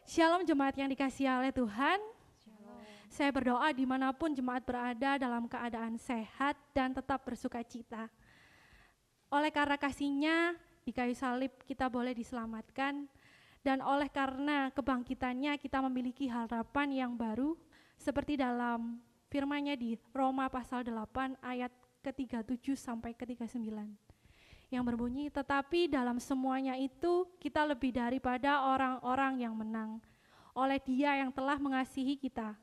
Shalom jemaat yang dikasihi oleh Tuhan. Saya berdoa dimanapun jemaat berada dalam keadaan sehat dan tetap bersuka cita. Oleh karena kasih-Nya di kayu salib kita boleh diselamatkan, dan oleh karena kebangkitannya kita memiliki harapan yang baru, seperti dalam firman-Nya di Roma pasal 8 ayat ke-37 sampai ke-39. Yang berbunyi, tetapi dalam semuanya itu kita lebih daripada orang-orang yang menang oleh Dia yang telah mengasihi kita.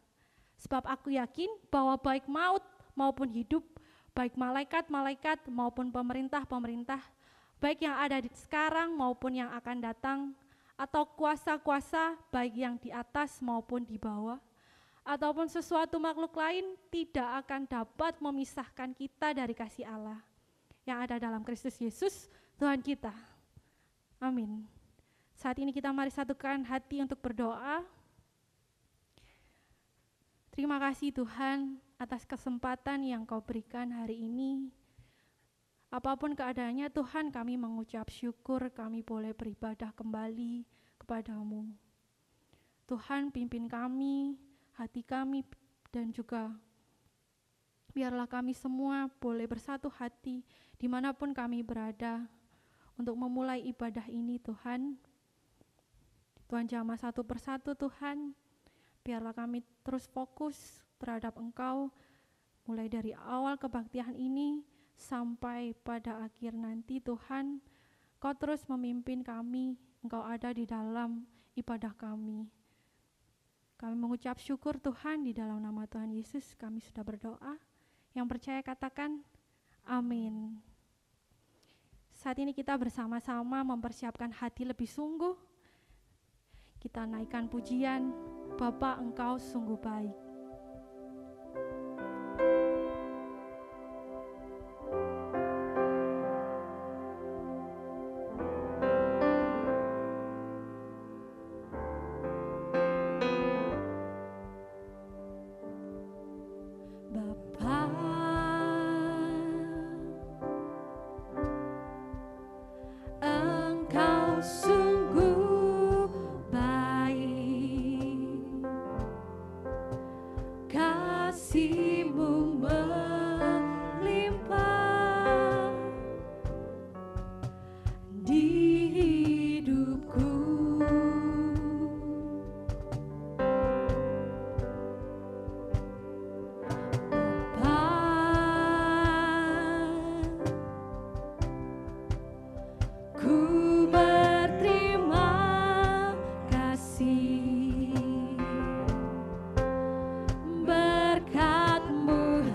Sebab aku yakin bahwa baik maut maupun hidup, baik malaikat-malaikat maupun pemerintah-pemerintah, baik yang ada sekarang maupun yang akan datang, atau kuasa-kuasa baik yang di atas maupun di bawah, ataupun sesuatu makhluk lain tidak akan dapat memisahkan kita dari kasih Allah yang ada dalam Kristus Yesus Tuhan kita. Amin. Saat ini kita mari satukan hati untuk berdoa. Terima kasih Tuhan atas kesempatan yang Kau berikan hari ini. Apapun keadaannya Tuhan, kami mengucap syukur kami boleh beribadah kembali kepada-Mu. Tuhan, pimpin kami, hati kami, dan juga biarlah kami semua boleh bersatu hati dimanapun kami berada untuk memulai ibadah ini Tuhan. Tuhan jamah satu persatu Tuhan, biarlah kami terus fokus terhadap Engkau, mulai dari awal kebaktian ini sampai pada akhir nanti Tuhan. Kau terus memimpin kami, Engkau ada di dalam ibadah kami. Kami mengucap syukur Tuhan, di dalam nama Tuhan Yesus kami sudah berdoa. Yang percaya katakan amin. Saat ini kita bersama-sama mempersiapkan hati lebih sungguh. Kita naikkan pujian, Bapa Engkau sungguh baik. Berkat-Mu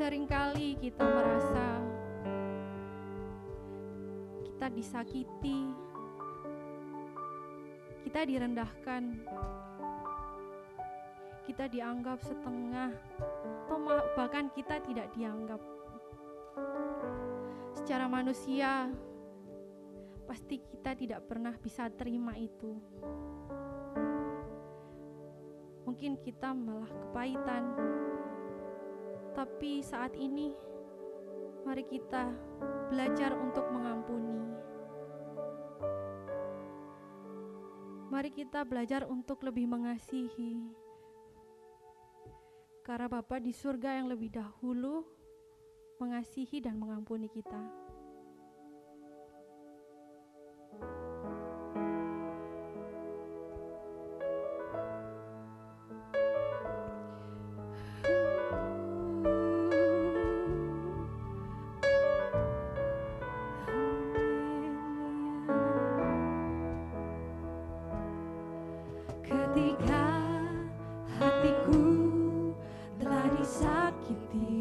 Seringkali kita merasa kita disakiti, kita direndahkan, kita dianggap setengah, atau bahkan kita tidak dianggap. Secara manusia, pasti kita tidak pernah bisa terima itu. Mungkin kita malah kepahitan. Tapi saat ini, mari kita belajar untuk mengampuni. Mari kita belajar untuk lebih mengasihi. Karena Bapa di surga yang lebih dahulu mengasihi dan mengampuni kita. Ketika hatiku telah disakiti,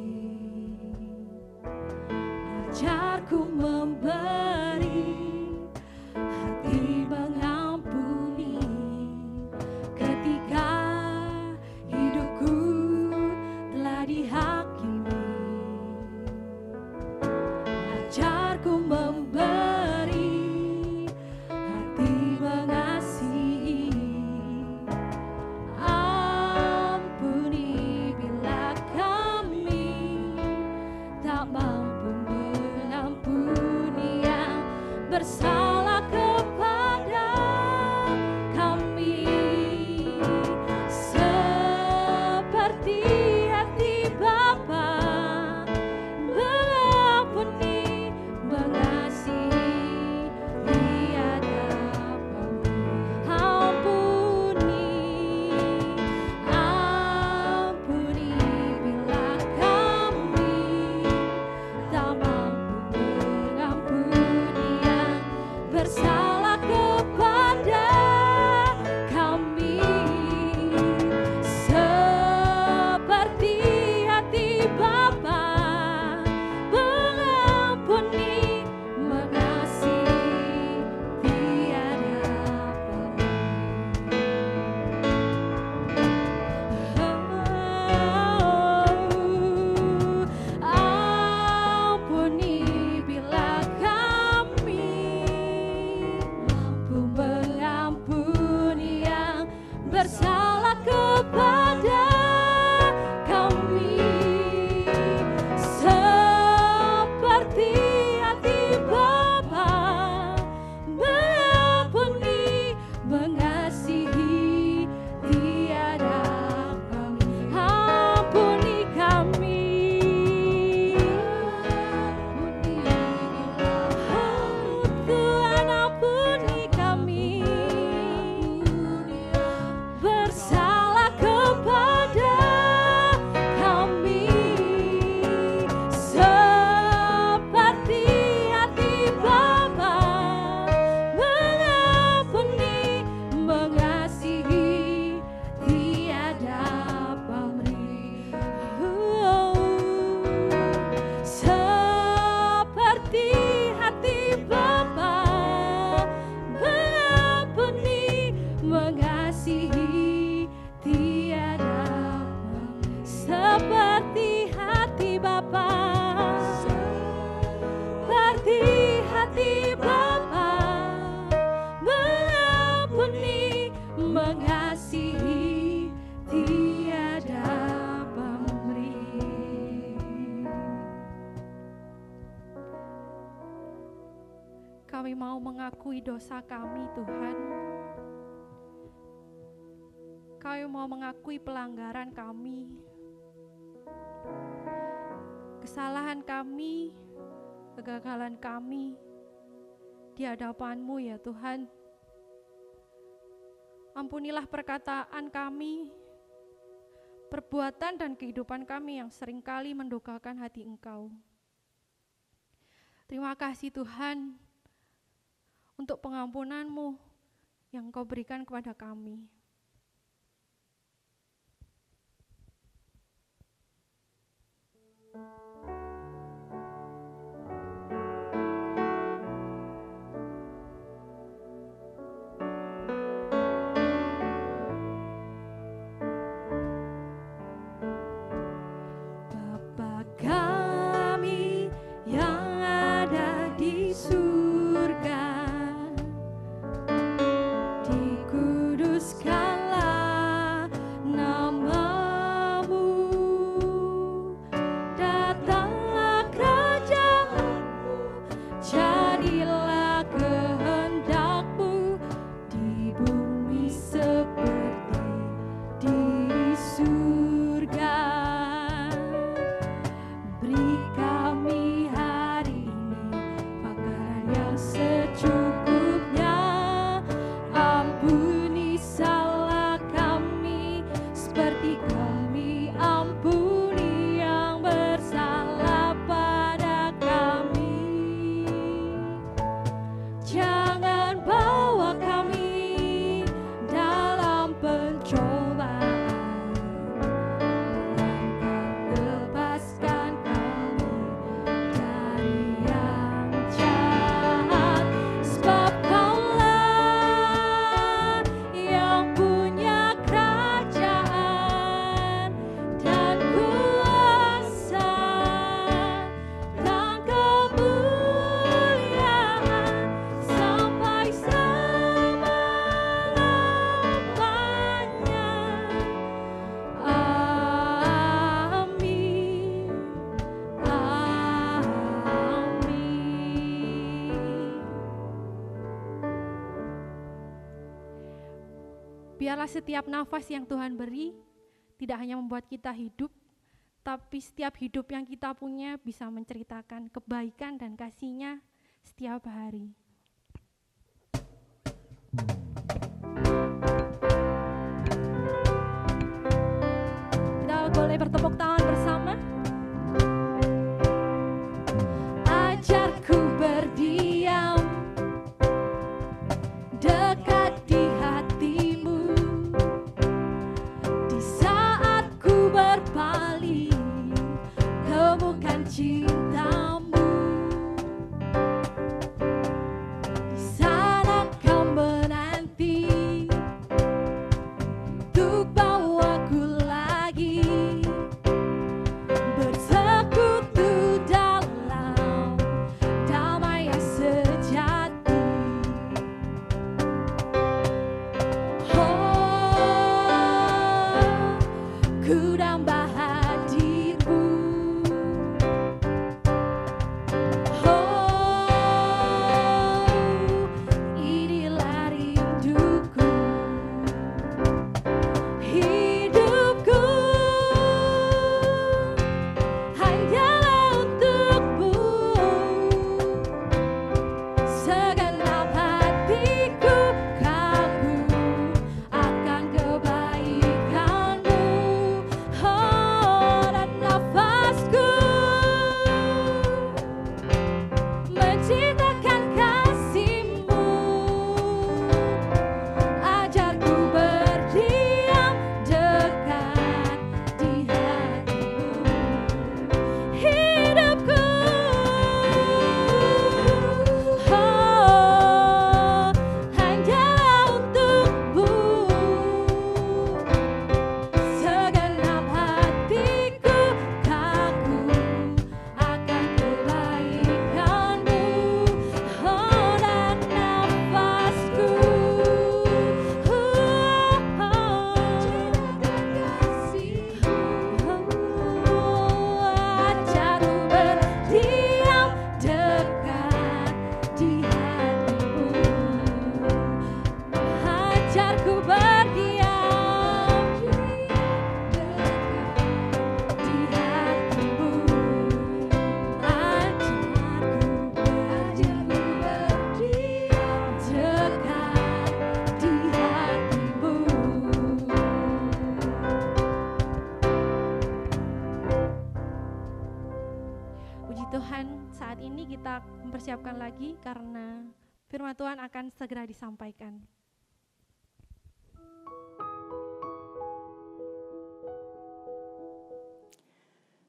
ajarku memberi, hati mengampuni. Ketika hidupku telah dihakimi, ajarku memberi, hati mengasihi. Ampuni bila kami tak mampu mengampuni yang bersalah kepada kami, seperti hati Bapa mengampuni, mengasihi tiada pamrih. Ampuni bila kami tak mampu mengampuni yang bersalah kepada kami, seperti hati Bapa mengampuni, mengasihi tiada Ampuni bila kami mampu mengampuni yang bersalah kepada kami, seperti hati Bapa mengampuni, mengasihi tiada pamrih. Ampuni kami, Tuhan ampuni kami, bersalah kepada kami, seperti hati Bapa mengampuni, mengasihi tiada pamrih. Seperti hati Bapa mengampuni, mengasihi tiada pamrih. Seperti hati Bapa, seperti hati Bapa mengampuni, mengasihi tiada pamrih. Kami mau mengakui dosa kami, Tuhan. Kami mau mengakui pelanggaran kami, kesalahan kami, kegagalan kami di hadapan-Mu ya Tuhan. Ampunilah perkataan kami, perbuatan dan kehidupan kami yang seringkali mendukakan hati Engkau. Terima kasih Tuhan untuk pengampunan-Mu yang Engkau berikan kepada kami. Biarlah setiap nafas yang Tuhan beri tidak hanya membuat kita hidup, tapi setiap hidup yang kita punya bisa menceritakan kebaikan dan kasih-Nya setiap hari. Kita boleh bertepuk tangan bersama. Ajarku berdiam dekat di hatimu, di saat ku berpaling temukan cintamu. Di sana kau menanti untuk bawaku lagi bersekutu dalam damai yang sejati. Oh, ku nambah hadirmu. Oh, inilah rinduku. Hidupku hanyalah untukmu. Segenap hatiku kagum akan kebaikanmu. Oh, dan nafasku menciptakan kasih-Mu. Ajarku berdiam dekat di hatimu. Hidupku oh, hanyalah untukmu. Segenap hatiku kagum akan kebaikanmu. Oh, dan nafasku ajarku berdiam dekat di hatimu. Ajarku berdiam dekat di hatimu. Ajarku berdiam dekat di hatimu. Puji Tuhan, saat ini kita mempersiapkan lagi karena firman Tuhan akan segera disampaikan.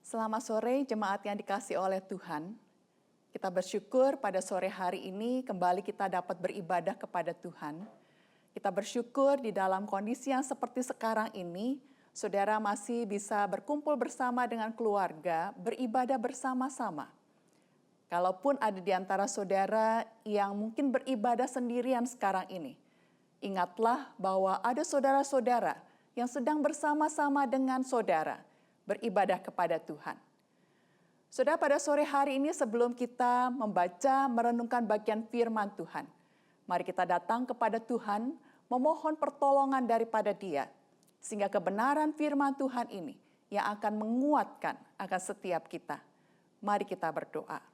Selamat sore jemaat yang dikasihi oleh Tuhan. Kita bersyukur pada sore hari ini kembali kita dapat beribadah kepada Tuhan. Kita bersyukur di dalam kondisi yang seperti sekarang ini, saudara masih bisa berkumpul bersama dengan keluarga, beribadah bersama-sama. Kalaupun ada di antara saudara yang mungkin beribadah sendirian sekarang ini, ingatlah bahwa ada saudara-saudara yang sedang bersama-sama dengan saudara beribadah kepada Tuhan. Saudara, pada sore hari ini sebelum kita membaca, merenungkan bagian firman Tuhan, mari kita datang kepada Tuhan, memohon pertolongan daripada Dia, sehingga kebenaran firman Tuhan ini yang akan menguatkan akan setiap kita. Mari kita berdoa.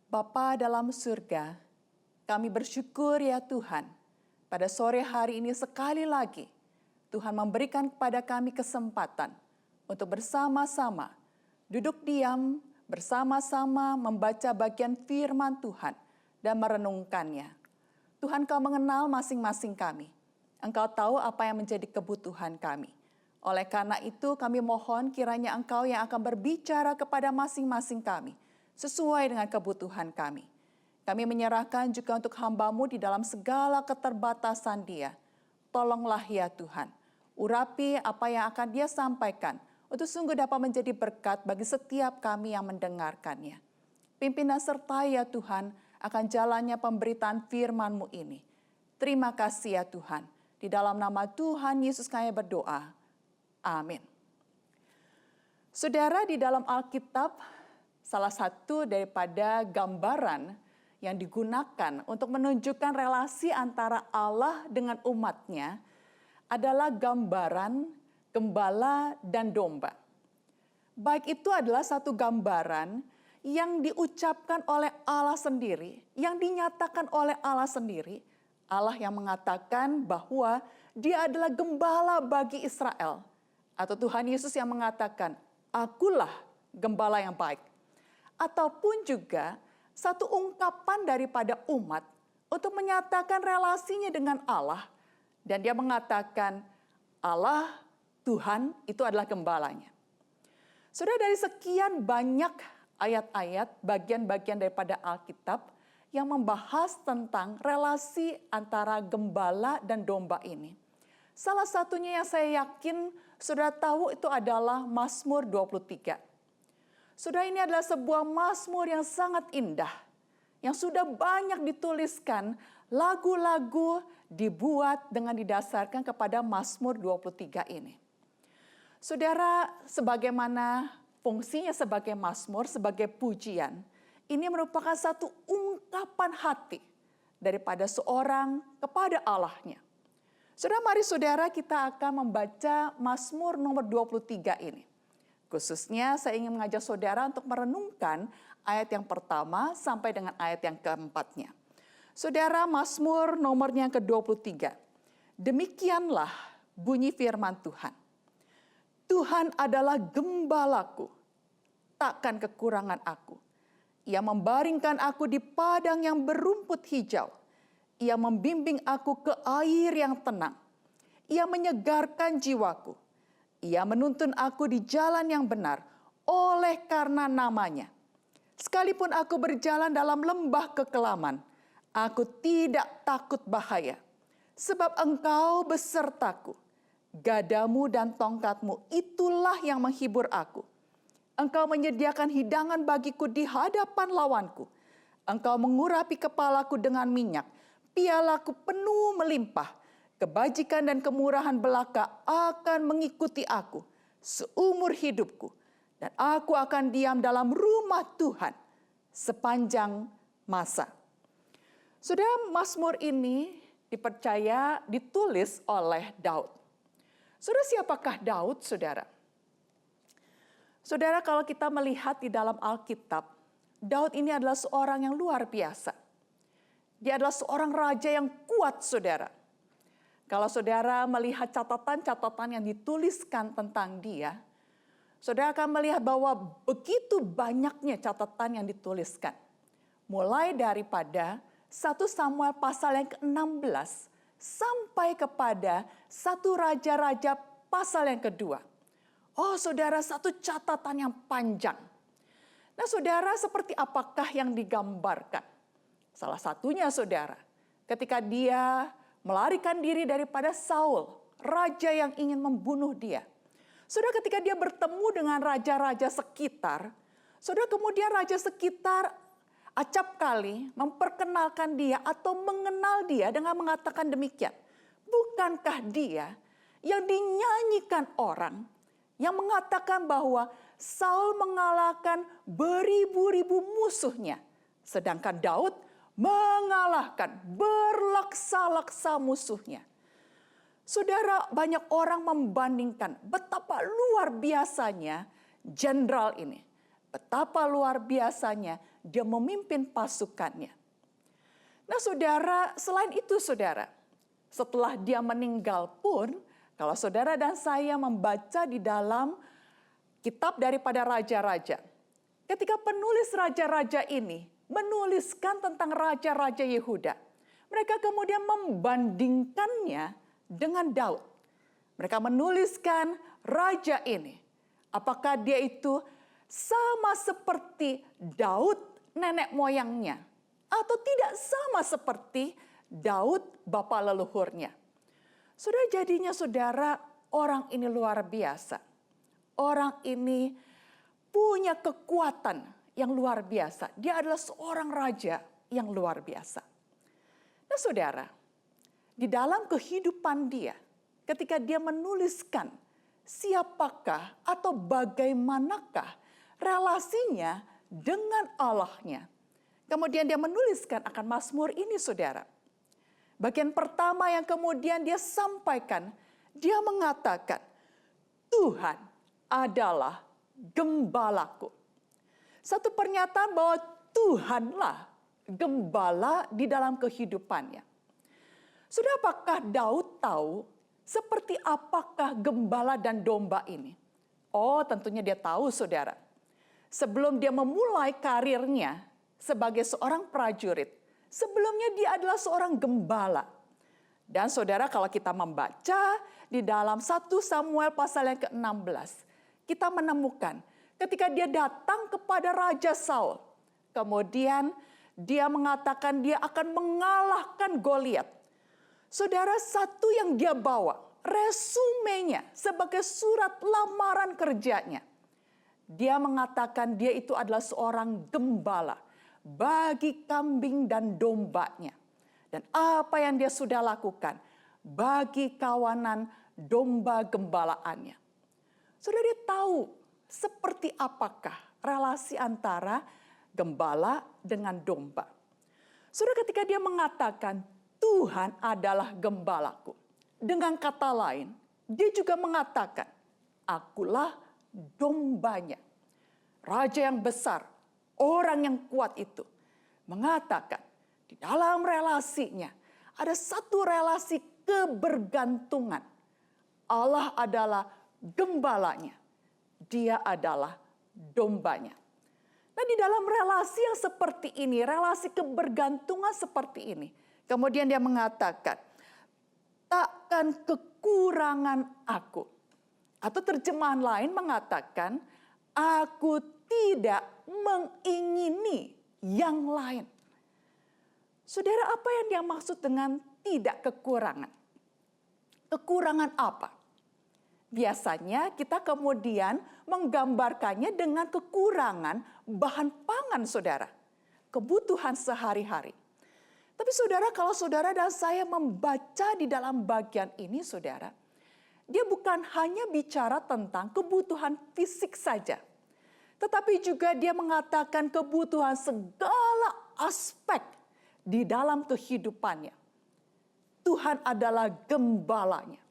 Bapa dalam surga, kami bersyukur ya Tuhan, pada sore hari ini sekali lagi, Tuhan memberikan kepada kami kesempatan untuk bersama-sama duduk diam, bersama-sama membaca bagian firman Tuhan dan merenungkannya. Tuhan, Kau mengenal masing-masing kami. Engkau tahu apa yang menjadi kebutuhan kami. Oleh karena itu kami mohon kiranya Engkau yang akan berbicara kepada masing-masing kami sesuai dengan kebutuhan kami. Kami menyerahkan juga untuk hamba-Mu di dalam segala keterbatasan dia. Tolonglah ya Tuhan, urapi apa yang akan Dia sampaikan untuk sungguh dapat menjadi berkat bagi setiap kami yang mendengarkannya. Pimpin dan sertai ya Tuhan akan jalannya pemberitaan firman-Mu ini. Terima kasih ya Tuhan. Di dalam nama Tuhan Yesus kami berdoa. Amin. Saudara, di dalam Alkitab, salah satu daripada gambaran yang digunakan untuk menunjukkan relasi antara Allah dengan umatnya adalah gambaran gembala dan domba. Baik itu adalah satu gambaran yang diucapkan oleh Allah sendiri, yang dinyatakan oleh Allah sendiri. Allah yang mengatakan bahwa Dia adalah gembala bagi Israel. Atau Tuhan Yesus yang mengatakan, "Akulah gembala yang baik." Ataupun juga satu ungkapan daripada umat untuk menyatakan relasinya dengan Allah. Dan Dia mengatakan, Allah, Tuhan itu adalah gembalanya. Sudah dari sekian banyak ayat-ayat, bagian-bagian daripada Alkitab yang membahas tentang relasi antara gembala dan domba ini. Salah satunya yang saya yakin sudah tahu itu adalah Mazmur 23. Sudah ini adalah sebuah Mazmur yang sangat indah, yang sudah banyak dituliskan, lagu-lagu dibuat dengan didasarkan kepada Mazmur 23 ini. Saudara, sebagaimana fungsinya sebagai mazmur, sebagai pujian, ini merupakan satu ungkapan hati daripada seorang kepada Allahnya. Saudara, mari saudara kita akan membaca Mazmur nomor 23 ini. Khususnya saya ingin mengajak saudara untuk merenungkan ayat yang pertama sampai dengan ayat yang keempatnya. Saudara, Mazmur nomornya yang ke-23. Demikianlah bunyi firman Tuhan. Tuhan adalah gembalaku, takkan kekurangan aku. Ia membaringkan aku di padang yang berumput hijau. Ia membimbing aku ke air yang tenang. Ia menyegarkan jiwaku. Ia menuntun aku di jalan yang benar oleh karena namanya. Sekalipun aku berjalan dalam lembah kekelaman, aku tidak takut bahaya. Sebab Engkau besertaku. Gadamu dan tongkatmu itulah yang menghibur aku. Engkau menyediakan hidangan bagiku di hadapan lawanku. Engkau mengurapi kepalaku dengan minyak. Pialaku penuh melimpah. Kebajikan dan kemurahan belaka akan mengikuti aku seumur hidupku. Dan aku akan diam dalam rumah Tuhan sepanjang masa. Sudah, Mazmur ini dipercaya ditulis oleh Daud. Saudara, siapakah Daud, saudara? Saudara, kalau kita melihat di dalam Alkitab, Daud ini adalah seorang yang luar biasa. Dia adalah seorang raja yang kuat, saudara. Kalau saudara melihat catatan-catatan yang dituliskan tentang dia, saudara akan melihat bahwa begitu banyaknya catatan yang dituliskan. Mulai daripada 1 Samuel pasal yang ke-16, sampai kepada 1 Raja-Raja pasal yang kedua. Oh saudara, satu catatan yang panjang. Nah saudara, seperti apakah yang digambarkan? Salah satunya saudara, ketika dia melarikan diri daripada Saul, raja yang ingin membunuh dia. Saudara, ketika dia bertemu dengan raja-raja sekitar, saudara, kemudian raja sekitar acap kali memperkenalkan dia atau mengenal dia dengan mengatakan demikian. Bukankah dia yang dinyanyikan orang yang mengatakan bahwa Saul mengalahkan beribu-ribu musuhnya. Sedangkan Daud mengalahkan berlaksa-laksa musuhnya. Saudara, banyak orang membandingkan betapa luar biasanya jenderal ini. Betapa luar biasanya dia memimpin pasukannya. Nah saudara, selain itu saudara, setelah dia meninggal pun, kalau saudara dan saya membaca di dalam kitab daripada raja-raja, ketika penulis raja-raja ini menuliskan tentang raja-raja Yehuda, mereka kemudian membandingkannya dengan Daud. Mereka menuliskan raja ini, apakah dia itu sama seperti Daud nenek moyangnya, atau tidak sama seperti Daud bapa leluhurnya. Sudah jadinya saudara, orang ini luar biasa. Orang ini punya kekuatan yang luar biasa. Dia adalah seorang raja yang luar biasa. Nah saudara, di dalam kehidupan dia, ketika dia menuliskan siapakah atau bagaimanakah relasinya dengan Allahnya. Kemudian dia menuliskan akan Mazmur ini, saudara. Bagian pertama yang kemudian dia sampaikan, dia mengatakan, Tuhan adalah gembalaku. Satu pernyataan bahwa Tuhanlah gembala di dalam kehidupannya. Sudah apakah Daud tahu seperti apakah gembala dan domba ini? Oh, tentunya dia tahu, saudara. Sebelum dia memulai karirnya sebagai seorang prajurit, sebelumnya dia adalah seorang gembala. Dan saudara, kalau kita membaca di dalam 1 Samuel pasal yang ke-16, kita menemukan ketika dia datang kepada Raja Saul, kemudian dia mengatakan dia akan mengalahkan Goliat. Saudara, satu yang dia bawa, resumenya sebagai surat lamaran kerjanya. Dia mengatakan dia itu adalah seorang gembala bagi kambing dan dombanya. Dan apa yang dia sudah lakukan bagi kawanan domba gembalaannya. Sudah dia tahu seperti apakah relasi antara gembala dengan domba. Sudah ketika dia mengatakan Tuhan adalah gembalaku. Dengan kata lain, dia juga mengatakan, akulah dombanya. Raja yang besar, orang yang kuat itu, mengatakan di dalam relasinya ada satu relasi kebergantungan. Allah adalah gembalanya, dia adalah dombanya. Nah, di dalam relasi yang seperti ini, relasi kebergantungan seperti ini, kemudian dia mengatakan, takkan kekurangan aku. Atau terjemahan lain mengatakan, aku tidak mengingini yang lain. Saudara, apa yang dia maksud dengan tidak kekurangan? Kekurangan apa? Biasanya kita kemudian menggambarkannya dengan kekurangan bahan pangan, saudara. Kebutuhan sehari-hari. Tapi saudara, kalau saudara dan saya membaca di dalam bagian ini, saudara, dia bukan hanya bicara tentang kebutuhan fisik saja. Tetapi juga dia mengatakan kebutuhan segala aspek di dalam kehidupannya. Tuhan adalah gembalanya.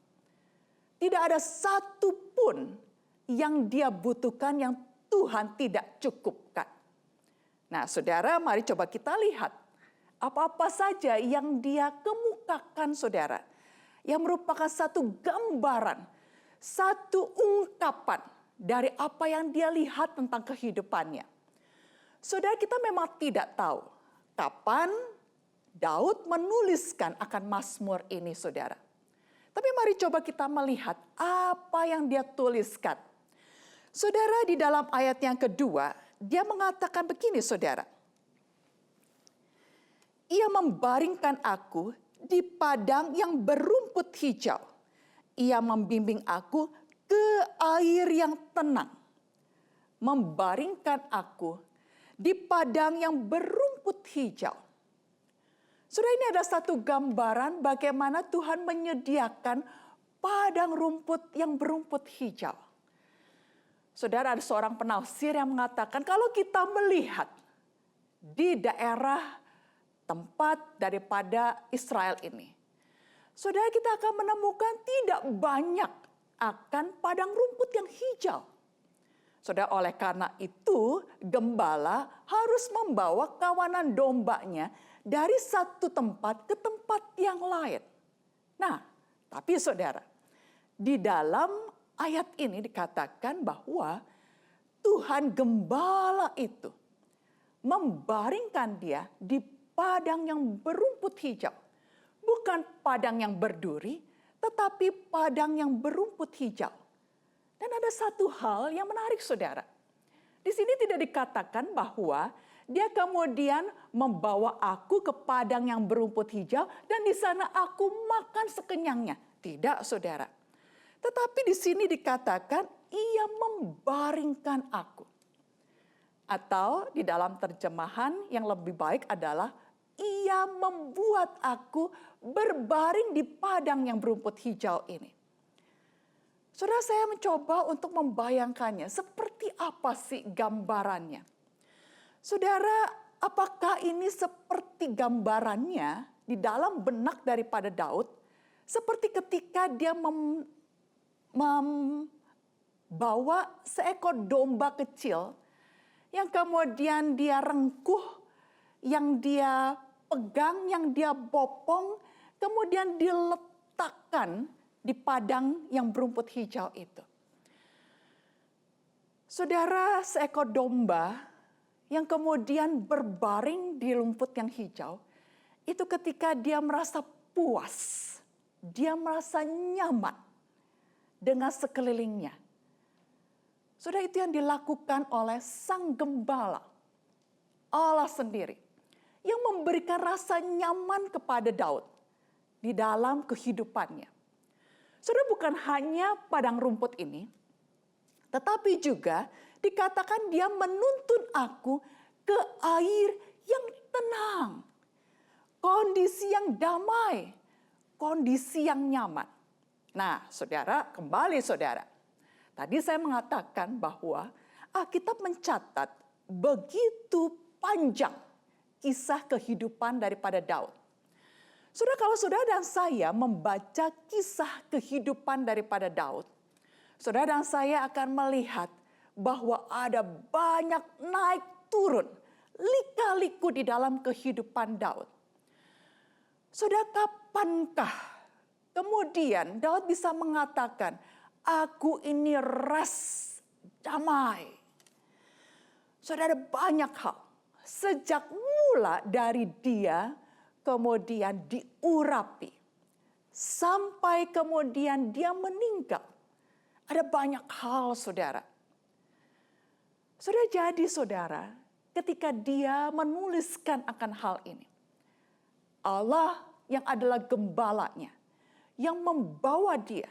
Tidak ada satu pun yang dia butuhkan yang Tuhan tidak cukupkan. Nah, saudara, mari coba kita lihat apa-apa saja yang dia kemukakan, saudara, yang merupakan satu gambaran, satu ungkapan dari apa yang dia lihat tentang kehidupannya. Saudara, kita memang tidak tahu kapan Daud menuliskan akan Mazmur ini, saudara. Tapi mari coba kita melihat apa yang dia tuliskan. Saudara, di dalam ayat yang kedua, dia mengatakan begini, saudara. Ia membaringkan aku di padang yang berumput hijau. Ia membimbing aku ke air yang tenang. Membaringkan aku di padang yang berumput hijau. Saudara, ini ada satu gambaran bagaimana Tuhan menyediakan padang rumput yang berumput hijau. Saudara, ada seorang penafsir yang mengatakan kalau kita melihat di daerah tempat daripada Israel ini, saudara, kita akan menemukan tidak banyak akan padang rumput yang hijau. Saudara, oleh karena itu gembala harus membawa kawanan dombanya dari satu tempat ke tempat yang lain. Nah, tapi saudara, di dalam ayat ini dikatakan bahwa Tuhan gembala itu membaringkan dia di padang yang berumput hijau. Bukan padang yang berduri, tetapi padang yang berumput hijau. Dan ada satu hal yang menarik, saudara. Di sini tidak dikatakan bahwa dia kemudian membawa aku ke padang yang berumput hijau dan di sana aku makan sekenyangnya. Tidak, saudara. Tetapi di sini dikatakan ia membaringkan aku. Atau di dalam terjemahan yang lebih baik adalah ia membuat aku berbaring di padang yang berumput hijau ini. Saudara, saya mencoba untuk membayangkannya seperti apa sih gambarannya. Saudara, apakah ini seperti gambarannya di dalam benak daripada Daud, seperti ketika dia membawa seekor domba kecil yang kemudian dia rengkuh, yang dia pegang, yang dia bopong, kemudian diletakkan di padang yang berumput hijau itu. Saudara, seekor domba yang kemudian berbaring di rumput yang hijau, itu ketika dia merasa puas, dia merasa nyaman dengan sekelilingnya. Saudara, itu yang dilakukan oleh Sang Gembala, Allah sendiri, yang memberikan rasa nyaman kepada Daud di dalam kehidupannya. Saudara, bukan hanya padang rumput ini, tetapi juga dikatakan dia menuntun aku ke air yang tenang. Kondisi yang damai, kondisi yang nyaman. Nah, saudara, kembali saudara. Tadi saya mengatakan bahwa Alkitab mencatat begitu panjang kisah kehidupan daripada Daud. Saudara, kalau saudara dan saya membaca kisah kehidupan daripada Daud, saudara dan saya akan melihat bahwa ada banyak naik turun, lika-liku di dalam kehidupan Daud. Saudara, kapankah kemudian Daud bisa mengatakan, aku ini rest, damai. Saudara, banyak hal. Sejak mula dari dia kemudian diurapi, sampai kemudian dia meninggal. Ada banyak hal, saudara. Saudara, jadi saudara, ketika dia menuliskan akan hal ini, Allah yang adalah gembalanya, yang membawa dia,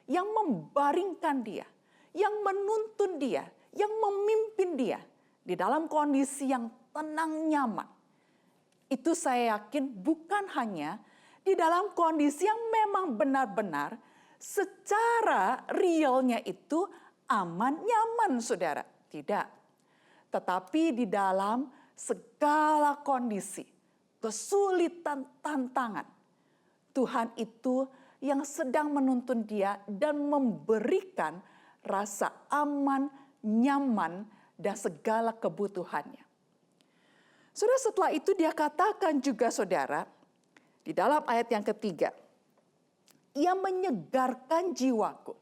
yang membaringkan dia, yang menuntun dia, yang memimpin dia di dalam kondisi yang tenang nyaman. Itu saya yakin bukan hanya di dalam kondisi yang memang benar-benar secara realnya itu aman, nyaman, saudara. Tidak. Tetapi di dalam segala kondisi, kesulitan, tantangan, Tuhan itu yang sedang menuntun dia dan memberikan rasa aman, nyaman, dan segala kebutuhannya. Saudara, setelah itu dia katakan juga, saudara, di dalam ayat yang ketiga, ia menyegarkan jiwaku.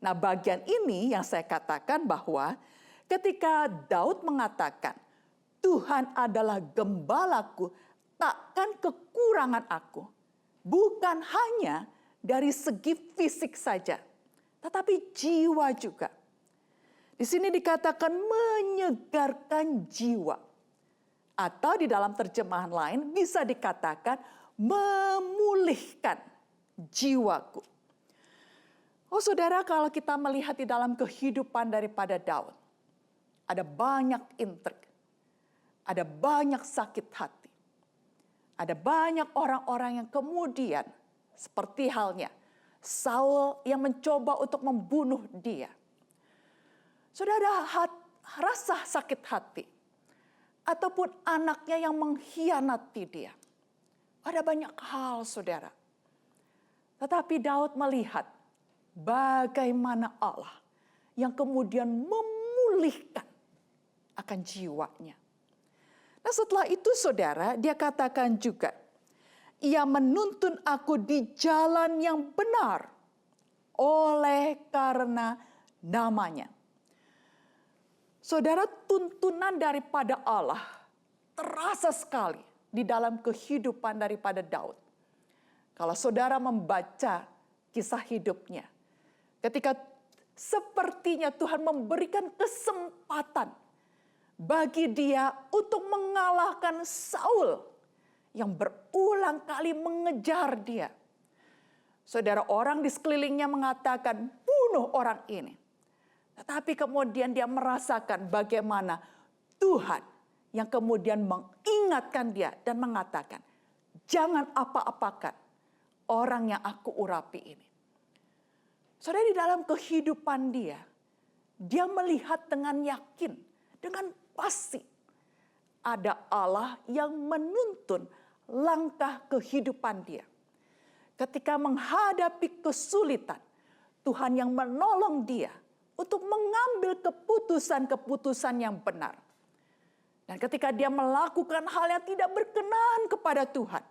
Nah, bagian ini yang saya katakan bahwa ketika Daud mengatakan, Tuhan adalah gembalaku, takkan kekurangan aku. Bukan hanya dari segi fisik saja, tetapi jiwa juga. Di sini dikatakan menyegarkan jiwa. Atau di dalam terjemahan lain bisa dikatakan memulihkan jiwaku. Oh saudara, kalau kita melihat di dalam kehidupan daripada Daud, ada banyak intrik, ada banyak sakit hati, ada banyak orang-orang yang kemudian seperti halnya Saul yang mencoba untuk membunuh dia. Saudara, rasa sakit hati, ataupun anaknya yang mengkhianati dia. Ada banyak hal, saudara. Tetapi Daud melihat bagaimana Allah yang kemudian memulihkan akan jiwanya. Nah, setelah itu, saudara, dia katakan juga, ia menuntun aku di jalan yang benar oleh karena namanya. Saudara, tuntunan daripada Allah terasa sekali di dalam kehidupan daripada Daud. Kalau saudara membaca kisah hidupnya, ketika sepertinya Tuhan memberikan kesempatan bagi dia untuk mengalahkan Saul yang berulang kali mengejar dia. Saudara, orang di sekelilingnya mengatakan, bunuh orang ini. Tetapi kemudian dia merasakan bagaimana Tuhan yang kemudian mengingatkan dia dan mengatakan, jangan apa-apakan orang yang aku urapi ini. Saudara, di dalam kehidupan dia melihat dengan yakin, dengan pasti, ada Allah yang menuntun langkah kehidupan dia. Ketika menghadapi kesulitan, Tuhan yang menolong dia untuk mengambil keputusan-keputusan yang benar. Dan ketika dia melakukan hal yang tidak berkenan kepada Tuhan,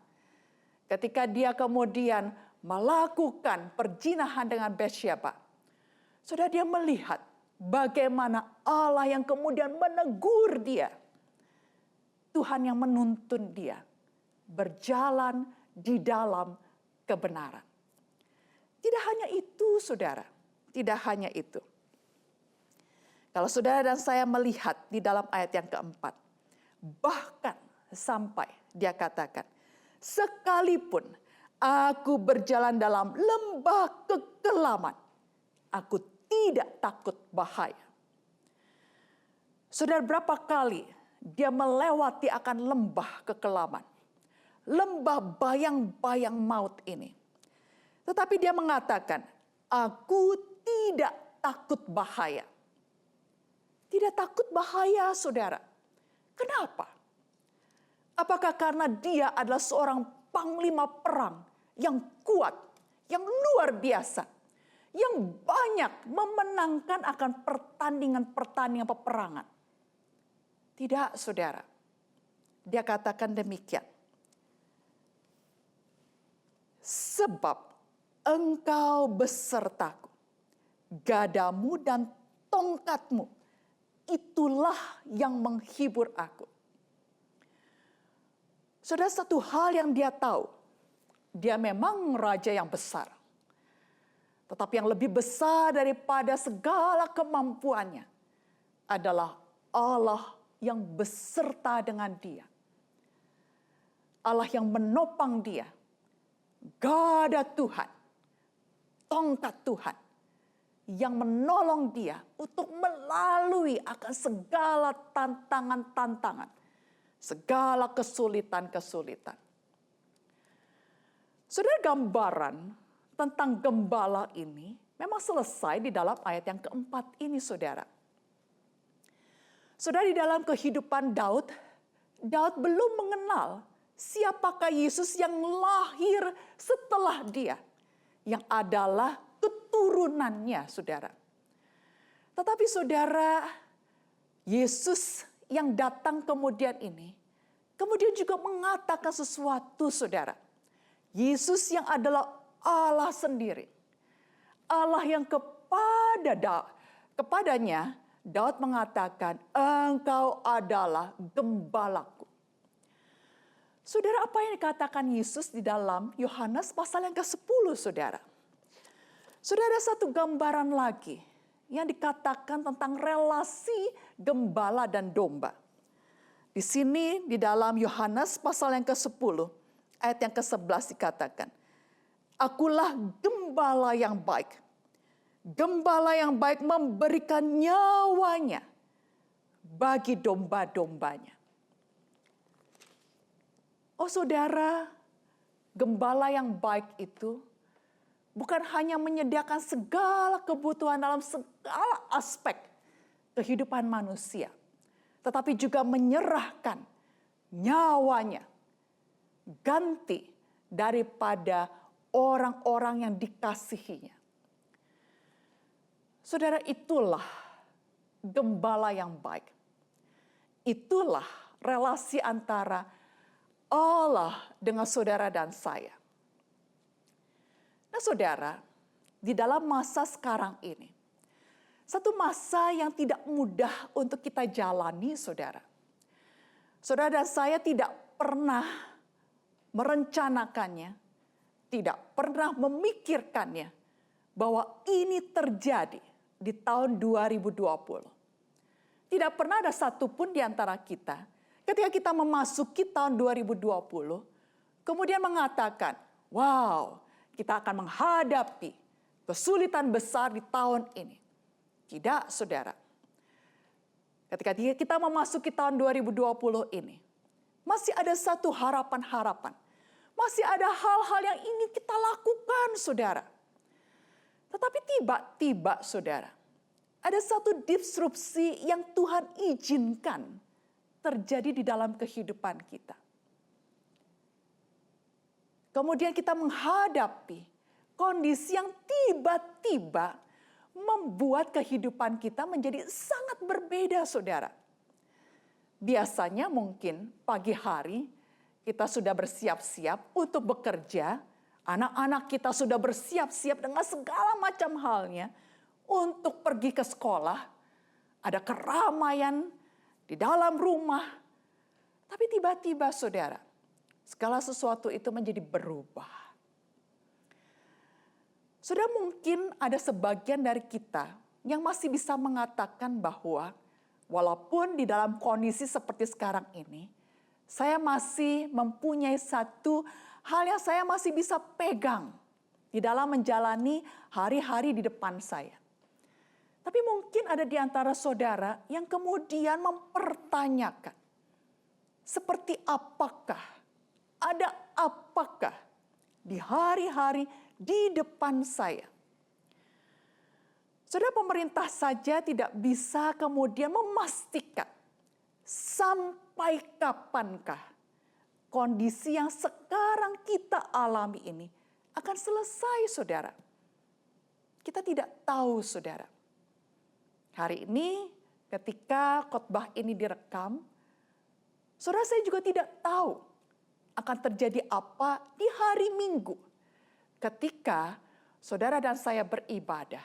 ketika dia kemudian melakukan perzinahan dengan Batsyeba, saudara, dia melihat bagaimana Allah yang kemudian menegur dia. Tuhan yang menuntun dia berjalan di dalam kebenaran. Tidak hanya itu, saudara. Tidak hanya itu. Kalau saudara dan saya melihat di dalam ayat yang keempat, bahkan sampai dia katakan, sekalipun aku berjalan dalam lembah kekelaman, aku tidak takut bahaya. Saudara, berapa kali dia melewati akan lembah kekelaman, lembah bayang-bayang maut ini. Tetapi dia mengatakan, aku tidak takut bahaya. Tidak takut bahaya, saudara. Kenapa? Apakah karena dia adalah seorang panglima perang yang kuat, yang luar biasa, yang banyak memenangkan akan pertandingan-pertandingan peperangan? Tidak, saudara. Dia katakan demikian. Sebab engkau besertaku, gadamu dan tongkatmu, itulah yang menghibur aku. Saudara, satu hal yang dia tahu, dia memang raja yang besar. Tetapi yang lebih besar daripada segala kemampuannya adalah Allah yang beserta dengan dia. Allah yang menopang dia. Gada Tuhan, tongkat Tuhan yang menolong dia untuk melalui akan segala tantangan-tantangan, segala kesulitan-kesulitan. Saudara, gambaran tentang gembala ini memang selesai di dalam ayat yang keempat ini, saudara. Saudara, di dalam kehidupan Daud belum mengenal siapakah Yesus yang lahir setelah dia, yang adalah keturunannya, saudara. Tetapi saudara, Yesus yang datang kemudian ini, kemudian juga mengatakan sesuatu, saudara. Yesus yang adalah Allah sendiri. Allah yang kepadanya Daud mengatakan, engkau adalah gembalaku. Saudara, apa yang dikatakan Yesus di dalam Yohanes pasal yang ke-10, saudara? Saudara, satu gambaran lagi yang dikatakan tentang relasi gembala dan domba. Di sini di dalam Yohanes pasal yang ke-10, ayat yang ke-11 dikatakan, akulah gembala yang baik. Gembala yang baik memberikan nyawanya bagi domba-dombanya. Oh saudara, gembala yang baik itu bukan hanya menyediakan segala kebutuhan dalam segala aspek kehidupan manusia, tetapi juga menyerahkan nyawanya ganti daripada orang-orang yang dikasihinya. Saudara, itulah gembala yang baik. Itulah relasi antara Allah dengan saudara dan saya. Nah saudara, di dalam masa sekarang ini, satu masa yang tidak mudah untuk kita jalani, saudara. Saudara dan saya tidak pernah merencanakannya, tidak pernah memikirkannya, bahwa ini terjadi di tahun 2020. Tidak pernah ada satupun di antara kita, ketika kita memasuki tahun 2020, kemudian mengatakan, wow, kita akan menghadapi kesulitan besar di tahun ini. Tidak, saudara. Ketika kita memasuki tahun 2020 ini, masih ada satu harapan-harapan. Masih ada hal-hal yang ingin kita lakukan, saudara. Tetapi tiba-tiba, saudara, ada satu disrupsi yang Tuhan izinkan terjadi di dalam kehidupan kita. Kemudian kita menghadapi kondisi yang tiba-tiba membuat kehidupan kita menjadi sangat berbeda, saudara. Biasanya mungkin pagi hari kita sudah bersiap-siap untuk bekerja, anak-anak kita sudah bersiap-siap dengan segala macam halnya untuk pergi ke sekolah. Ada keramaian di dalam rumah. Tapi tiba-tiba, saudara, segala sesuatu itu menjadi berubah. Sudah mungkin ada sebagian dari kita yang masih bisa mengatakan bahwa walaupun di dalam kondisi seperti sekarang ini, saya masih mempunyai satu hal yang saya masih bisa pegang di dalam menjalani hari-hari di depan saya. Tapi mungkin ada di antara saudara yang kemudian mempertanyakan, seperti apakah di hari-hari di depan saya? Saudara, pemerintah saja tidak bisa kemudian memastikan sampai kapankah kondisi yang sekarang kita alami ini akan selesai, saudara. Kita tidak tahu, saudara. Hari ini ketika khotbah ini direkam, saudara, saya juga tidak tahu akan terjadi apa di hari Minggu ketika saudara dan saya beribadah.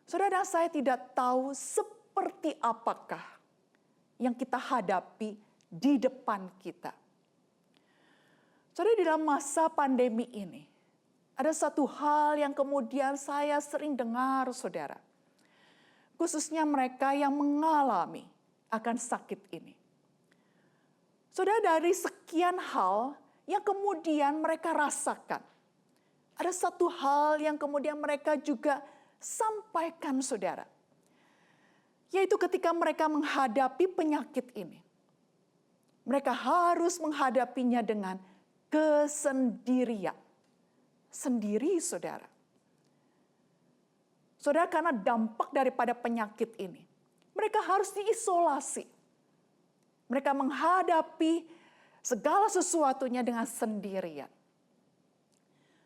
Saudara dan saya tidak tahu seperti apakah yang kita hadapi di depan kita. Saudara, di dalam masa pandemi ini, ada satu hal yang kemudian saya sering dengar, saudara. Khususnya mereka yang mengalami akan sakit ini. Saudara, dari sekian hal yang kemudian mereka rasakan, ada satu hal yang kemudian mereka juga sampaikan, saudara. Yaitu ketika mereka menghadapi penyakit ini. Mereka harus menghadapinya dengan kesendirian. Sendiri, saudara. Saudara, karena dampak daripada penyakit ini, mereka harus diisolasi. Mereka menghadapi segala sesuatunya dengan sendirian.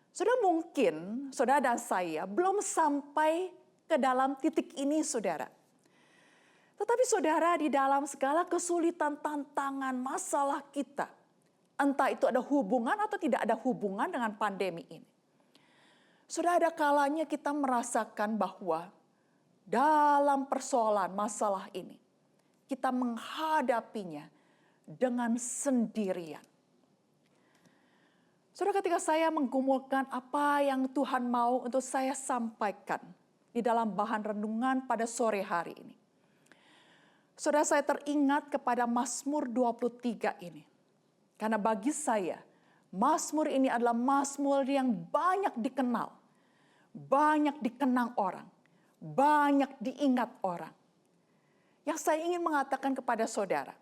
Saudara, mungkin saudara dan saya belum sampai ke dalam titik ini, saudara. Tetapi saudara, di dalam segala kesulitan, tantangan, masalah kita, entah itu ada hubungan atau tidak ada hubungan dengan pandemi ini. Saudara, ada kalanya kita merasakan bahwa dalam persoalan masalah ini, kita menghadapinya dengan sendirian. Saudara, ketika saya menggumulkan apa yang Tuhan mau untuk saya sampaikan di dalam bahan renungan pada sore hari ini, saudara, saya teringat kepada Mazmur 23 ini. Karena bagi saya, Mazmur ini adalah Mazmur yang banyak dikenal, banyak dikenang orang, banyak diingat orang. Yang saya ingin mengatakan kepada saudara,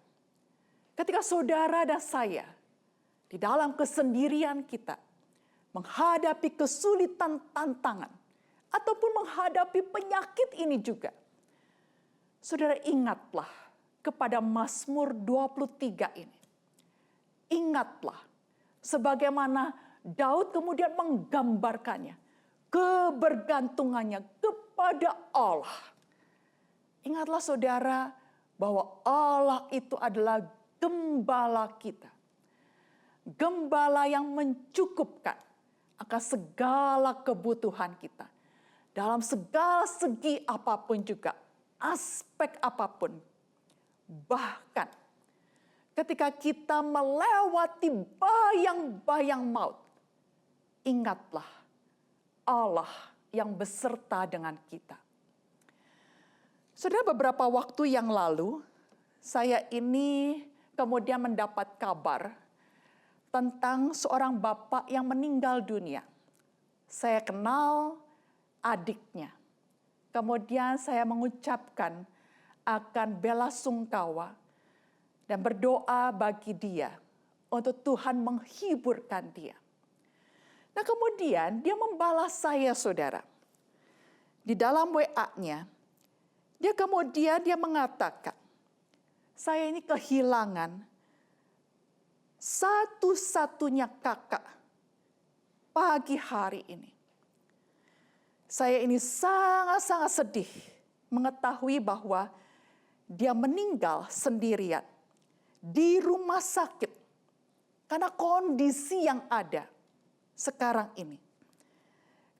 ketika saudara dan saya di dalam kesendirian kita menghadapi kesulitan, tantangan, ataupun menghadapi penyakit ini juga, saudara, ingatlah kepada Mazmur 23 ini. Ingatlah sebagaimana Daud kemudian menggambarkannya, kebergantungannya kepada Allah. Ingatlah saudara bahwa Allah itu adalah gembala kita. Gembala yang mencukupkan akan segala kebutuhan kita. Dalam segala segi apapun juga, aspek apapun. Bahkan ketika kita melewati bayang-bayang maut, ingatlah Allah yang beserta dengan kita. Saudara, beberapa waktu yang lalu, saya ini kemudian mendapat kabar tentang seorang bapak yang meninggal dunia. Saya kenal adiknya. Kemudian saya mengucapkan akan bela sungkawa dan berdoa bagi dia untuk Tuhan menghiburkan dia. Nah, kemudian dia membalas saya, saudara. Di dalam WA-nya, dia mengatakan, Saya ini kehilangan satu-satunya kakak pagi hari ini. Saya ini sangat-sangat sedih mengetahui bahwa dia meninggal sendirian di rumah sakit karena kondisi yang ada sekarang ini,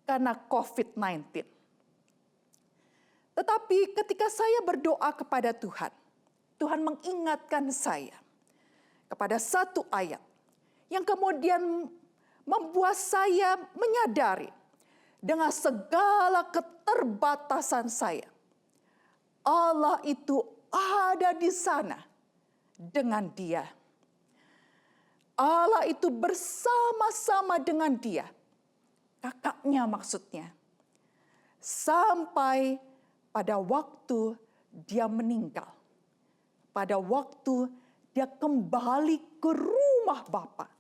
karena COVID-19. Tetapi ketika saya berdoa kepada Tuhan, Tuhan mengingatkan saya kepada satu ayat yang kemudian membuat saya menyadari dengan segala keterbatasan saya, Allah itu ada di sana dengan dia. Allah itu bersama-sama dengan dia, kakaknya maksudnya, sampai pada waktu dia meninggal, pada waktu dia kembali ke rumah Bapa.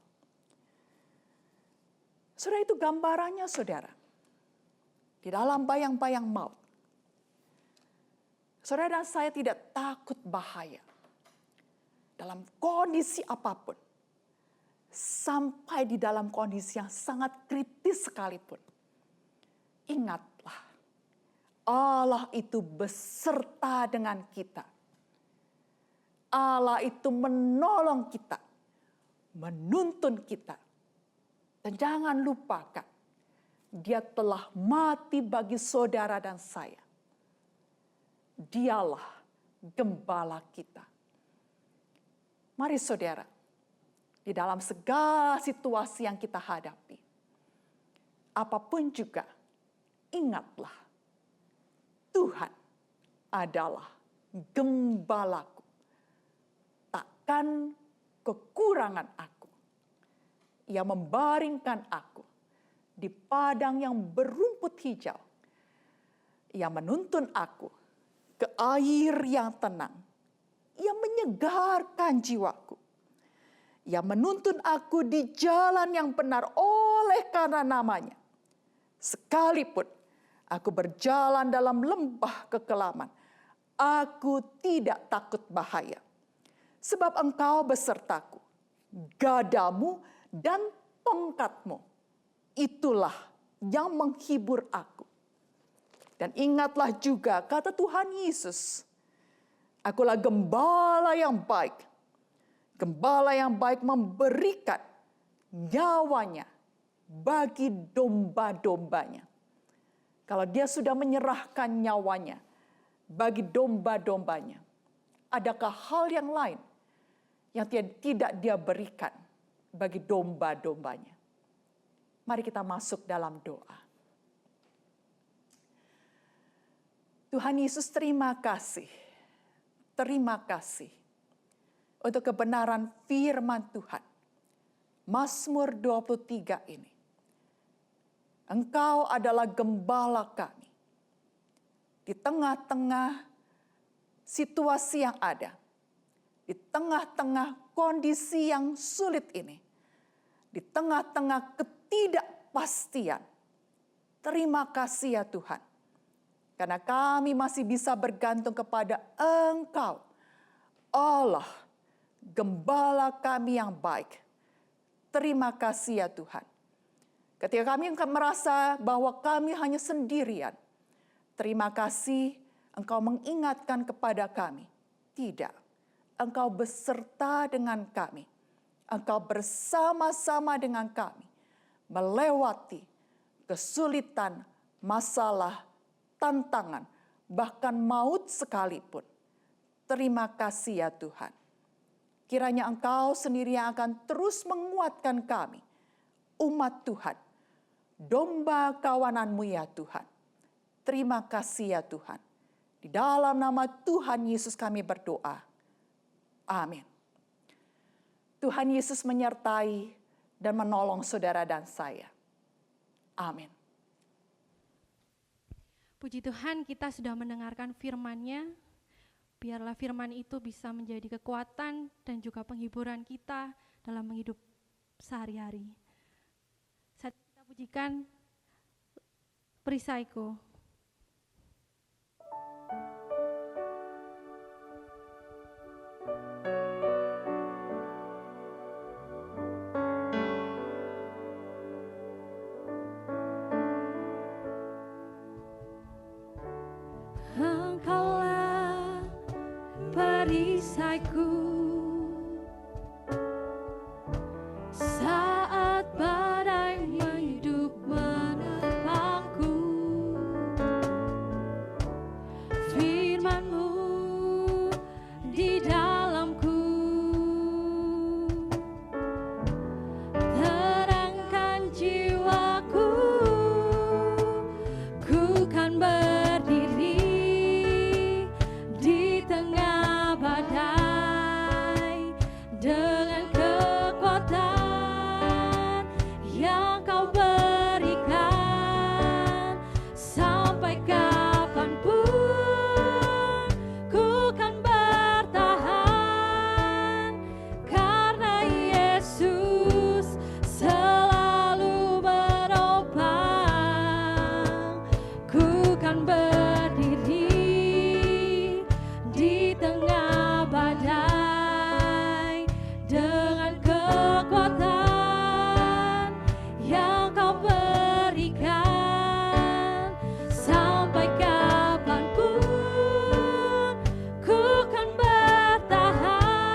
Saudara, itu gambarannya, saudara, di dalam bayang-bayang maut. Saudara dan saya tidak takut bahaya dalam kondisi apapun. Sampai di dalam kondisi yang sangat kritis sekalipun. Ingatlah, Allah itu beserta dengan kita. Allah itu menolong kita, menuntun kita. Dan jangan lupakan, Dia telah mati bagi saudara dan saya. Dialah gembala kita. Mari saudara, di dalam segala situasi yang kita hadapi, apapun juga, ingatlah, Tuhan adalah gembalaku. Takkan kekurangan aku. Ia membaringkan aku di padang yang berumput hijau. Ia menuntun aku ke air yang tenang. Ia menyegarkan jiwaku. Ia menuntun aku di jalan yang benar oleh karena namanya. Sekalipun aku berjalan dalam lembah kekelaman, aku tidak takut bahaya. Sebab Engkau besertaku, gadamu dan tongkatmu. Itulah yang menghibur aku. Dan ingatlah juga kata Tuhan Yesus, akulah gembala yang baik. Gembala yang baik memberikan nyawanya bagi domba-dombanya. Kalau dia sudah menyerahkan nyawanya bagi domba-dombanya, adakah hal yang lain yang tidak dia berikan bagi domba-dombanya? Mari kita masuk dalam doa. Tuhan Yesus, terima kasih. Terima kasih untuk kebenaran firman Tuhan. Mazmur 23 ini. Engkau adalah gembala kami. Di tengah-tengah situasi yang ada. Di tengah-tengah kondisi yang sulit ini. Di tengah-tengah ketidakpastian. Terima kasih ya Tuhan. Karena kami masih bisa bergantung kepada Engkau. Allah, gembala kami yang baik. Terima kasih ya Tuhan. Ketika kami merasa bahwa kami hanya sendirian, terima kasih Engkau mengingatkan kepada kami. Tidak, Engkau beserta dengan kami. Engkau bersama-sama dengan kami. Melewati kesulitan, masalah, tantangan, bahkan maut sekalipun. Terima kasih ya Tuhan. Kiranya Engkau sendiri yang akan terus menguatkan kami, umat Tuhan, domba kawanan-Mu ya Tuhan. Terima kasih ya Tuhan. Di dalam nama Tuhan Yesus kami berdoa. Amin. Tuhan Yesus menyertai dan menolong saudara dan saya. Amin. Puji Tuhan, kita sudah mendengarkan firman-Nya. Biarlah firman itu bisa menjadi kekuatan dan juga penghiburan kita dalam hidup sehari-hari. Saat kita pujikan perisaiku. Engkaulah perisaiku saat badai hidup menerpangku. Firman-Mu di dalamku terangkan jiwaku. Ku kan berdiri di tengah badai dengan kekuatan yang Kau berikan. Sampai kapanpun ku kan bertahan, karena Yesus selalu menopang. Ku kan berdiri di tengah badai dengan kekuatan yang Kau berikan. Sampai kapanpun ku kan bertahan,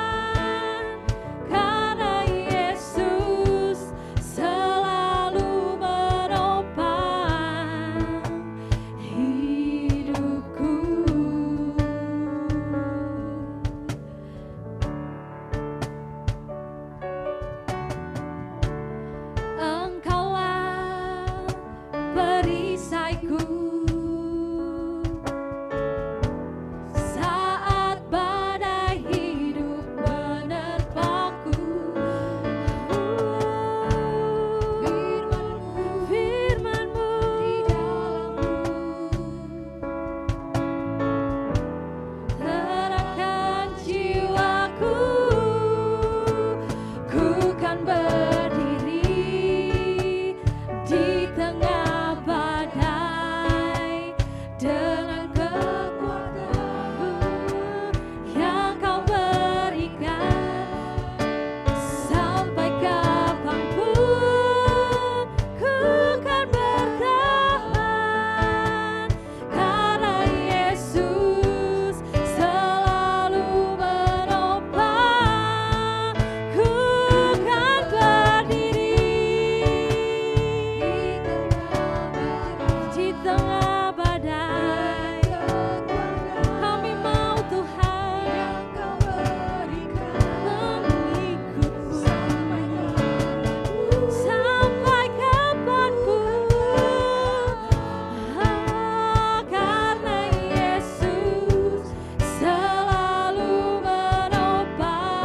karena Yesus selalu menopang hidupku. Engkaulah perisaiku saat badai hidup menerpangku. Firman-Mu di dalamku terangkan jiwaku. Ku kan berdiri di tengah badai dengan kekuatan yang Kau berikan. Sampai kapanpun ku kan bertahan, karena Yesus selalu menopang. Ku kan berdiri di tengah badai. Kami mau Tuhan mengikut-Mu sampai kapanpun, karena Yesus selalu menopang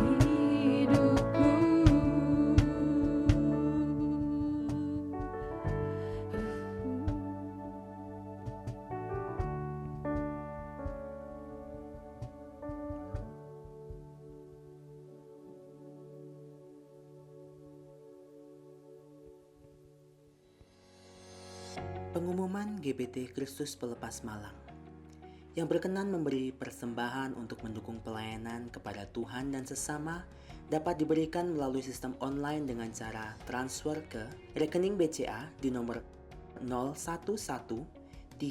hidupku. Pengumuman GBT Kristus Pelepas Malang yang berkenan memberi persembahan untuk mendukung pelayanan kepada Tuhan dan sesama dapat diberikan melalui sistem online dengan cara transfer ke rekening BCA di nomor 0113254090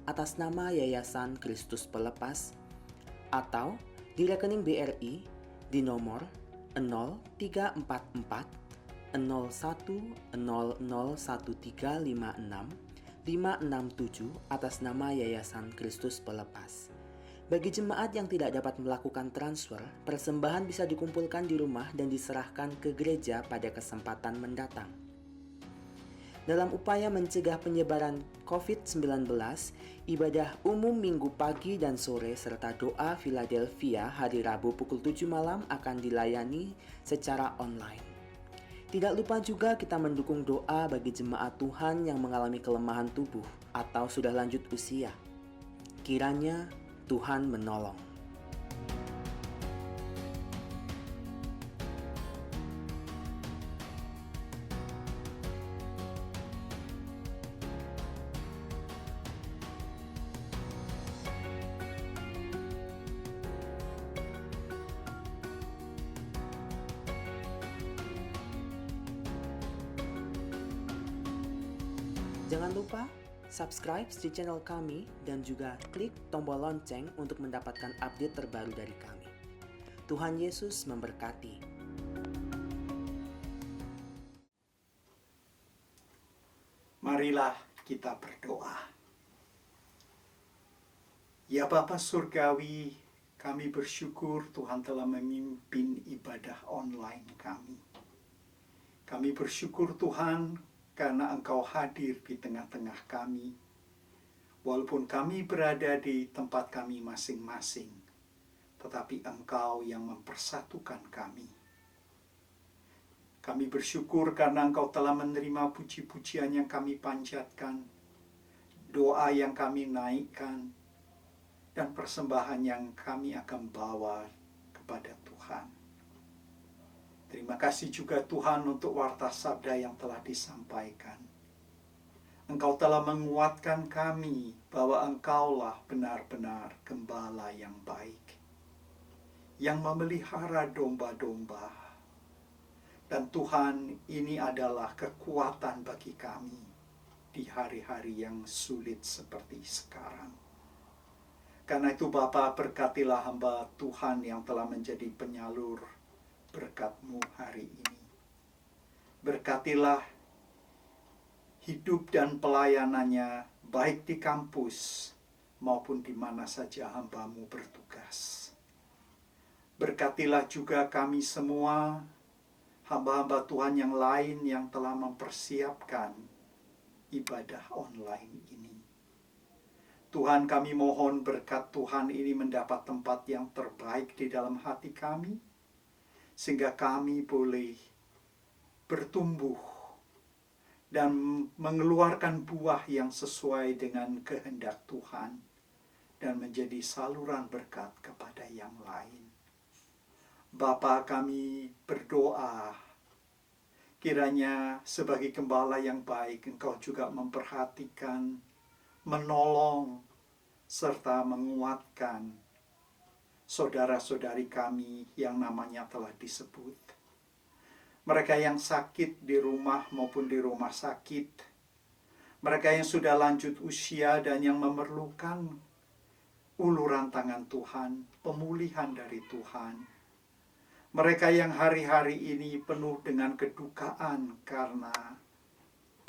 atas nama Yayasan Kristus Pelepas, atau di rekening BRI di nomor 0344 01001356 atas nama Yayasan Kristus Pelepas. Bagi jemaat yang tidak dapat melakukan transfer, persembahan bisa dikumpulkan di rumah dan diserahkan ke gereja pada kesempatan mendatang. Dalam upaya mencegah penyebaran COVID-19, ibadah umum Minggu pagi dan sore serta doa Philadelphia hari Rabu pukul 7 malam akan dilayani secara online. Tidak lupa juga kita mendukung doa bagi jemaat Tuhan yang mengalami kelemahan tubuh atau sudah lanjut usia. Kiranya Tuhan menolong. Jangan lupa subscribe di channel kami dan juga klik tombol lonceng untuk mendapatkan update terbaru dari kami. Tuhan Yesus memberkati. Marilah kita berdoa. Ya Bapa Surgawi, kami bersyukur Tuhan telah memimpin ibadah online kami. Kami bersyukur Tuhan karena Engkau hadir di tengah-tengah kami. Walaupun kami berada di tempat kami masing-masing, tetapi Engkau yang mempersatukan kami. Kami bersyukur karena Engkau telah menerima puji-pujian yang kami panjatkan, doa yang kami naikkan, dan persembahan yang kami akan bawa kepada Tuhan. Terima kasih juga Tuhan untuk warta sabda yang telah disampaikan. Engkau telah menguatkan kami bahwa Engkaulah benar-benar gembala yang baik, yang memelihara domba-domba. Dan Tuhan, ini adalah kekuatan bagi kami di hari-hari yang sulit seperti sekarang. Karena itu Bapa, berkatilah hamba Tuhan yang telah menjadi penyalur berkat-Mu hari ini. Berkatilah hidup dan pelayanannya baik di kampus maupun di mana saja hamba-Mu bertugas. Berkatilah juga kami semua, hamba-hamba Tuhan yang lain yang telah mempersiapkan ibadah online ini. Tuhan, kami mohon berkat Tuhan ini mendapat tempat yang terbaik di dalam hati kami, sehingga kami boleh bertumbuh dan mengeluarkan buah yang sesuai dengan kehendak Tuhan dan menjadi saluran berkat kepada yang lain. Bapa, kami berdoa, kiranya sebagai gembala yang baik, Engkau juga memperhatikan, menolong, serta menguatkan saudara-saudari kami yang namanya telah disebut. Mereka yang sakit di rumah maupun di rumah sakit, mereka yang sudah lanjut usia dan yang memerlukan uluran tangan Tuhan, pemulihan dari Tuhan. Mereka yang hari-hari ini penuh dengan kedukaan karena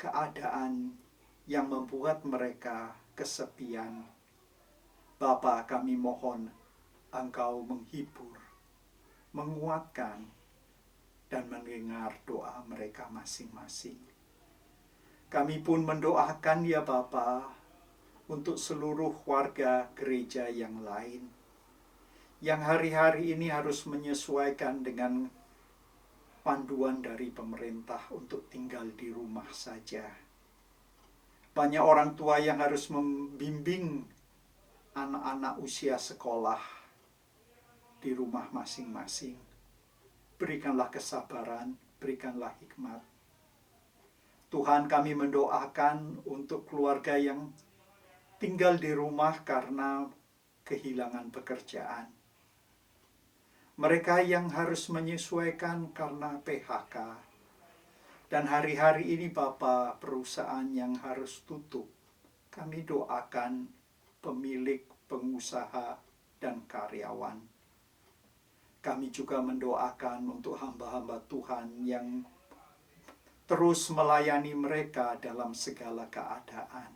keadaan yang membuat mereka kesepian. Bapa, kami mohon Engkau menghibur, menguatkan, dan mendengar doa mereka masing-masing. Kami pun mendoakan ya Bapa untuk seluruh warga gereja yang lain, yang hari-hari ini harus menyesuaikan dengan panduan dari pemerintah untuk tinggal di rumah saja. Banyak orang tua yang harus membimbing anak-anak usia sekolah di rumah masing-masing. Berikanlah kesabaran, berikanlah hikmat. Tuhan, kami mendoakan untuk keluarga yang tinggal di rumah karena kehilangan pekerjaan. Mereka yang harus menyesuaikan karena PHK. Dan hari-hari ini Bapa, perusahaan yang harus tutup. Kami doakan pemilik, pengusaha, dan karyawan. Kami juga mendoakan untuk hamba-hamba Tuhan yang terus melayani mereka dalam segala keadaan.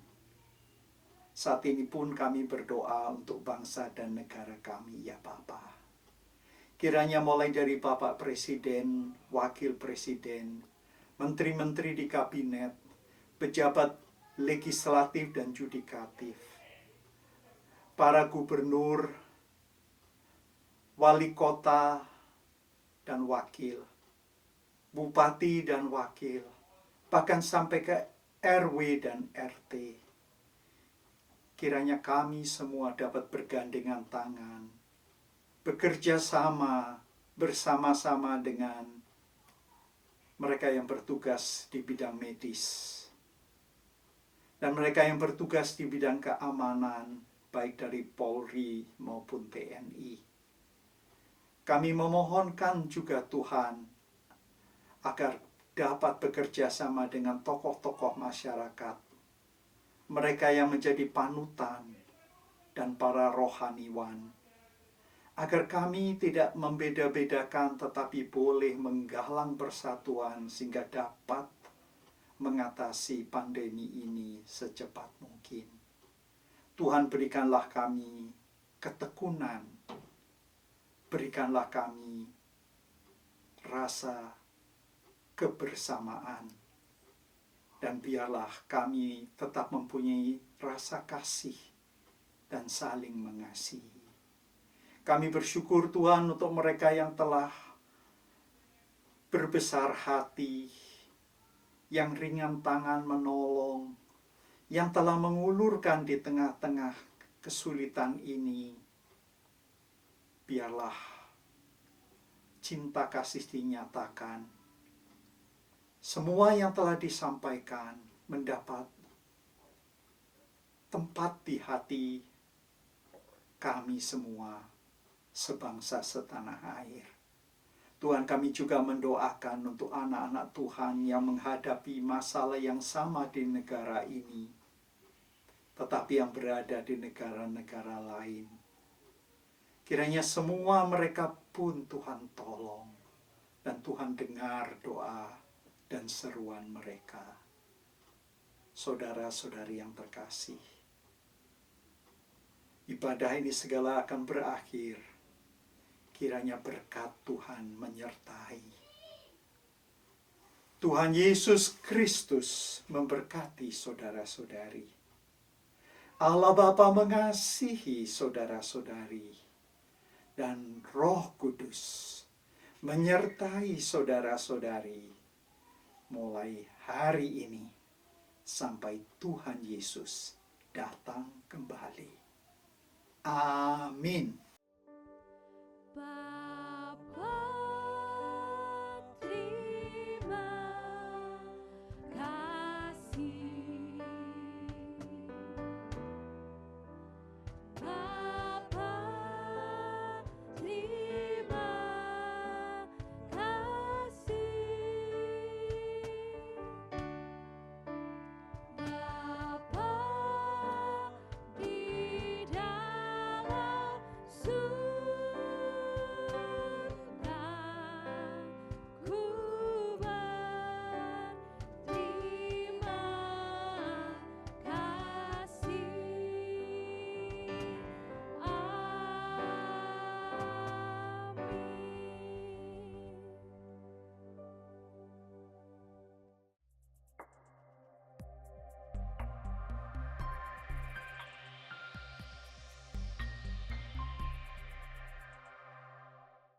Saat ini pun kami berdoa untuk bangsa dan negara kami ya Bapa. Kiranya mulai dari Bapak Presiden, Wakil Presiden, Menteri-Menteri di Kabinet, pejabat legislatif dan yudikatif, para gubernur, wali kota dan wakil, bupati dan wakil, bahkan sampai ke RW dan RT. Kiranya kami semua dapat bergandengan tangan, bekerja sama bersama-sama dengan mereka yang bertugas di bidang medis dan mereka yang bertugas di bidang keamanan, baik dari Polri maupun TNI. Kami memohonkan juga Tuhan agar dapat bekerja sama dengan tokoh-tokoh masyarakat mereka yang menjadi panutan, dan para rohaniwan. Agar kami tidak membeda-bedakan tetapi boleh menggalang persatuan sehingga dapat mengatasi pandemi ini secepat mungkin. Tuhan, berikanlah kami ketekunan, berikanlah kami rasa kebersamaan, dan biarlah kami tetap mempunyai rasa kasih dan saling mengasihi. Kami bersyukur Tuhan untuk mereka yang telah berbesar hati, yang ringan tangan menolong, yang telah mengulurkan di tengah-tengah kesulitan ini. Biarlah cinta kasih dinyatakan. Semua yang telah disampaikan mendapat tempat di hati kami semua sebangsa setanah air. Tuhan, kami juga mendoakan untuk anak-anak Tuhan yang menghadapi masalah yang sama di negara ini, tetapi yang berada di negara-negara lain. Kiranya semua mereka pun Tuhan tolong, dan Tuhan dengar doa dan seruan mereka. Saudara-saudari yang terkasih, ibadah ini segala akan berakhir. Kiranya berkat Tuhan menyertai. Tuhan Yesus Kristus memberkati saudara-saudari. Allah Bapa mengasihi saudara-saudari. Dan Roh Kudus menyertai saudara-saudari mulai hari ini sampai Tuhan Yesus datang kembali. Amin.